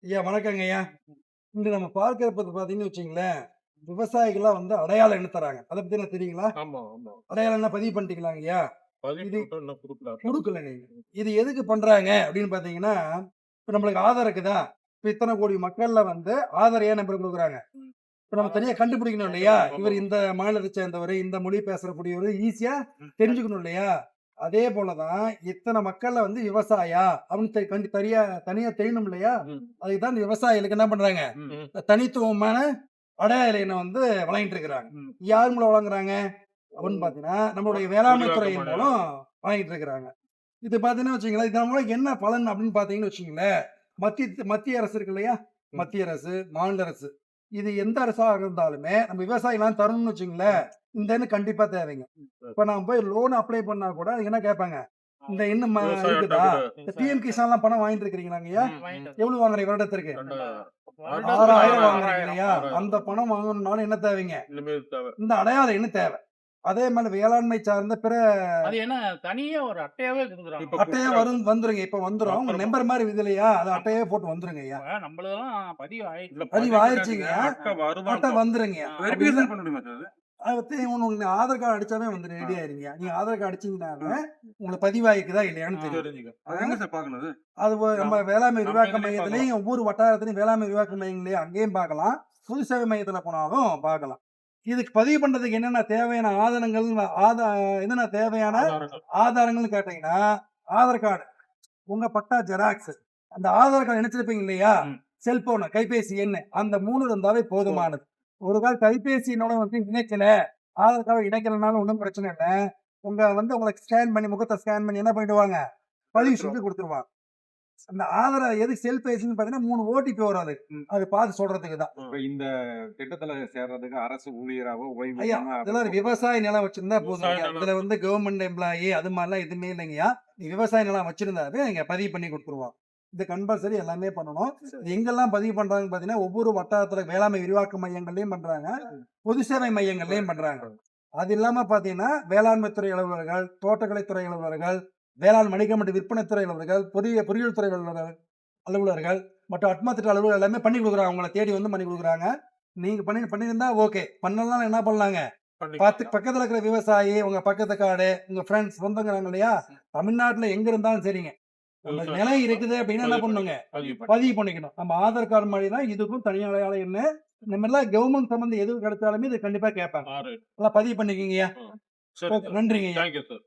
ஐயா வணக்கங்க ஐயா. இன்று நம்ம பார்க்கிறப்ப பார்த்தீங்கன்னு வச்சுங்களேன், விவசாயிகள்லாம் வந்து அடையாளம் எண்ண தராங்க. அத பத்தி என்ன தெரியுங்களா? ஆமா, ஆமா. அடையாளம் என்ன பதிவு பண்ணிட்டீங்களாங்க ஐயா? பதிவு இது மட்டும் இன்னும் குடுக்கல. குடுக்கலங்க. இது எதுக்கு பண்றாங்க அப்படின்னு பார்த்தீங்கன்னா, இப்ப நம்மளுக்கு ஆதார் இருக்குதா? இப்ப இத்தன கோடி மக்கள்ல வந்து ஆதார் ஏன் நம்பர் குடுக்குறாங்க? இப்ப நம்ம தனியா கண்டுபிடிக்கணும் இல்லையா? இவர் இந்த மாநிலத்த சேர்ந்தவரு, இந்த மொழி பேசக்கூடியவரு ஈஸியா தெரிஞ்சுக்கணும் இல்லையா? அதே போல தான் இத்தன மக்கள்ல வந்து விவசாயா அப்படின்னு தனியா தெரியணும் இல்லையா? ம், அதுக்கு தான் இந்த விவசாயிகளுக்கு என்ன பண்றாங்க? ம், தனித்துவமான அடையாள எண்ணை வந்து வழங்கிட்டு இருக்கிறாங்க. ம். யார் மூலம் வழங்குறாங்க? அப்படின்னு பார்த்தீங்கன்னா, நம்மளுடைய வேளாண்மை துறையின் குடியாத்தம் மூலம் வழங்கிட்டு இருக்கிறாங்க. இது பார்த்தீங்கன்னா வச்சுக்கங்களேன், இதன் மூலம் என்ன பலன் அப்படின்னு பார்த்தீங்கன்னு வச்சுக்கங்களேன், மத்திய அரசு இருக்கு இல்லையா? ம். மத்திய அரசு, மாநில அரசு. இது எந்த அரசா இருந்தாலுமே நம்ம விவசாயிலாம் தரணும்னு வச்சுக்கங்களேன், இந்த எண் கண்டிப்பா தேவைங்க. இப்ப நான் போய் லோன் அப்ளை பண்ணா கூட அதுக்கு என்ன கேட்பாங்க? இந்த எண் விவசாய அட்டை இருக்குதா? கூட. இந்த பிஎம் கிசான்லாம் பணம் வாங்கிட்டு இருக்கிறீங்களாங்கய்யா? ம். எவ்வளவு வாங்குறீங்க வருடத்திற்கு? 6,000 வாங்குறீங்க இல்லையா? 6,000. அந்த பணம் வாங்கணும்னாலும் என்ன தேவைங்க? இனிமேல் தேவை. இந்த அடையாள எண் தேவை. அதே மாரி வேளாண்மை சார்ந்த பிற அது என்ன தனியா ஒரு அட்டையாவே குடுக்குறாங்க. இப்ப அட்டையா வந்துருங்க. இப்ப வந்துரும். உங்க அப்புறமா நம்பர் மாரி இது இல்லையா? அது அட்டையே போட்டு வந்துருங்கய்யா. இப்ப நம்மளதெல்லாம் பதிவு இல்ல ஆயிடுச்சு. பதிவு ஆயிருச்சுங்க. அட்டை வருதா அட்டை வந்துருங்க. ஆ. அப்படி இல்ல பண்ண முடியுமா சார்? அத பத்தி உங்க ஆதார் கார்டு அடிச்சாவே வந்து ரெடி ஆயிருங்கய்யா. நீங்க ஆதார் கார்டு அடிச்சீங்கன்னாவே உங்களுக்கு பதிவாயிருக்குதா இல்லையான்னு தெரியும். தெரிஞ்சுக்க. அது எங்க சார் பார்க்கணும் அது? அது நம்ம வேளாண்மை நம்ம விரிவாக்க இதுலயே மையத்திலயும் ஒவ்வொரு வட்டாரத்திலயும் வேளாண்மை விரிவாக்க மையங்களையும் அங்கேயும் பார்க்கலாம். பொது சேவை மையத்துல போனாலும் பார்க்கலாம். இதுக்கு பதிவு பண்றதுக்கு என்னென்ன தேவையான ஆதாரங்கள் ஆதா என்னென்ன தேவையான ஆதாரங்கள். ஆதாரங்கள்னு கேட்டீங்கன்னா, ஆதார் கார்டு, உங்க பட்டா ஜெராக்ஸ், அந்த ஆதார் கார்டு இணைச்சிருப்பீங்க இல்லையா? ம். செல்போன், கைபேசி எண் அந்த 3 இருந்தாவே போதுமானது. ஒரு கால் கைபேசி எண்ணோட வந்து இணைக்கல, ஆதார் கார்டு இணைக்கலனாலும் ஒண்ணும் பிரச்சனை இல்ல. உங்களுக்கு ஸ்கேன் பண்ணி முகத்த ஸ்கேன் பண்ணி என்ன பண்ணிடுவாங்க? பதிவு செஞ்சு குடுத்துருவாங்க. அந்த ஆதார எதுக்கு செல்பேசின்னு பார்த்தீங்கன்னா 3 ஓடிபி வரும் அது. ம். அது பார்த்து சொல்றதுக்கு தான். இப்ப இந்த திட்டத்துல சேர்றதுக்கு அரசு ஊழியராவோ ஓய்வு ஐயா, பெற்றவங்க இதெல்லாம் ஒரு விவசாய நிலம் வச்சிருந்தா போதுங்க. விவசாய நிலம். இதுல வந்து கவர்மெண்ட் எம்ப்ளாயி அது மாரிலாம் எதுவுமே இல்லைங்கய்யா. நீங்க விவசாய நிலம் வச்சிருந்தாவே இங்க பதிவு பண்ணி குடுத்துருவோம். இது கம்பல்சரி எல்லாமே பண்ணணும். இது எங்கெல்லாம் பதிவு பண்றாங்கன்னு பார்த்தீங்கன்னா, ஒவ்வொரு வட்டாரத்துல வேளாண்மை விரிவாக்க மையங்கள்லயும் பண்றாங்க. பொது சேவை மையங்கள்லயும் பண்றாங்க. அது இல்லாம பார்த்தீங்கன்னா, வேளாண்மை துறை அலுவலர்கள், தோட்டக்கலைத்துறை அலுவலர்கள், வேளாண் வணிகம் மற்றும் விற்பனை துறை அலுவலர்கள், பொறியியல் துறை அலுவலர்கள் மற்றும் அட்மா திட்ட அலுவலர்கள் எல்லாமே பண்ணி குடுக்குறாங்க. உங்கள தேடி வந்து பண்ணி குடுக்குறாங்க. நீங்க பண்ணியிருந்தா ஓகே. பண்ணலனா என்ன பண்ணலாங்க? பண்ணிக்கலாம். பக்கத்துல இருக்கிற விவசாயி, உங்க பக்கத்து காடு, உங்க ஃப்ரெண்ட்ஸ் சொந்தங்கிறாங்க இல்லையா? தமிழ்நாட்டுல எங்க இருந்தாலும் சரிங்க. நம்ம விவசாயம். நிலம் இருக்குது அப்படின்னா என்ன பண்ணணுங்க? பதிவு பதிவு பண்ணிக்கணும். நம்ம ஆதார் கார்டு மாரி தான் இதுக்கும் தனி அடையாள எண்ணு. இந்த மாரிலாம் கவர்மெண்ட் சம்பந்தம் எது கிடைச்சாலுமே இது கண்டிப்பா கேட்பாங்க. 6. அதெல்லாம் பதிவு பண்ணிக்கங்கய்யா. சரி சார். நன்றிங்கய்யா. Thank you sir.